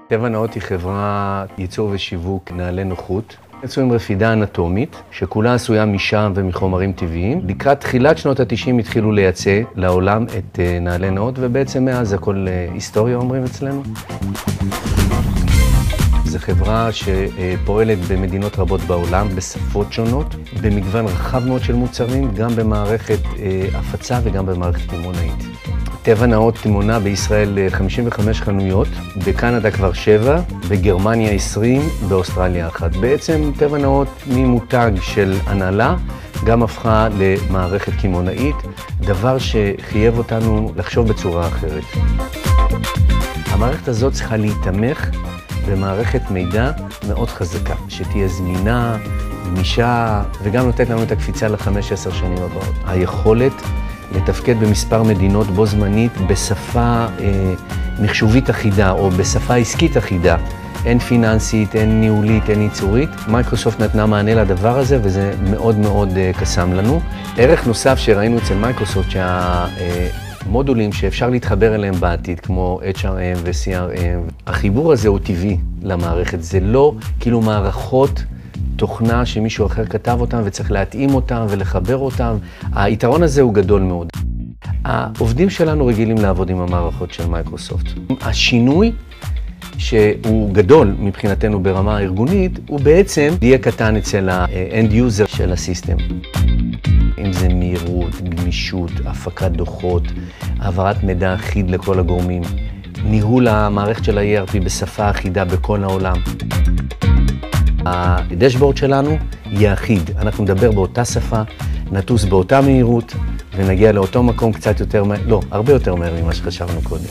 טבע נאות היא חברה ייצור ושיווק נעלי נוחות. יצאו עם רפידה אנטומית, שכולה עשויה משם ומחומרים טבעיים. לקראת תחילת שנות ה-90 התחילו לייצא לעולם את נעלי נאות, ובעצם מאז הכל היסטוריה אומרים אצלנו. זו חברה שפועלת במדינות רבות בעולם, בשפות שונות, במגוון רחב מאוד של מוצרים, גם במערכת הפצה וגם במערכת קמעונאית. טבע נאות מונה בישראל 55 חנויות, בקנדה כבר 7, בגרמניה 20, באוסטרליה 1. בעצם טבע נאות ממותג של הנהלה גם הפכה למערכת קמעונאית, דבר שחייב אותנו לחשוב בצורה אחרת. המערכת הזאת צריכה להתמך במערכת מידע מאוד חזקה, שתהיה זמינה, גמישה, וגם נותנת לנו את הקפיצה ל5-10 שנים הבאות. היכולת לתפקד במספר מדינות בו זמנית בשפה מחשובית אחידה או בשפה עסקית אחידה, אין פיננסית, אין ניהולית, אין ייצורית. מייקרוסופט נתנה מענה לדבר הזה וזה מאוד מאוד קסם לנו. ערך נוסף שראינו אצל מייקרוסופט שהמודולים שאפשר להתחבר אליהם בעתיד, כמו HRM ו-CRM, החיבור הזה הוא טבעי למערכת, זה לא כאילו מערכות תוכנה שמישהו אחר כתב אותם וצריך להתאים אותם ולחבר אותם. היתרון הזה הוא גדול מאוד. העובדים שלנו רגילים לעבוד עם המערכות של מייקרוסופט. השינוי שהוא גדול מבחינתנו ברמה הארגונית, הוא בעצם יהיה קטן אצל ה-end user של הסיסטם. אם זה מהירות, גמישות, הפקת דוחות, העברת מידע אחיד לכל הגורמים, ניהול המערכת של ה-ERP בשפה אחידה בכל העולם. הדשבורד שלנו יהיה אחיד, אנחנו נדבר באותה שפה, נטוס באותה מהירות ונגיע לאותו מקום קצת יותר מהר, לא, הרבה יותר מהר ממה שחשבנו קודם.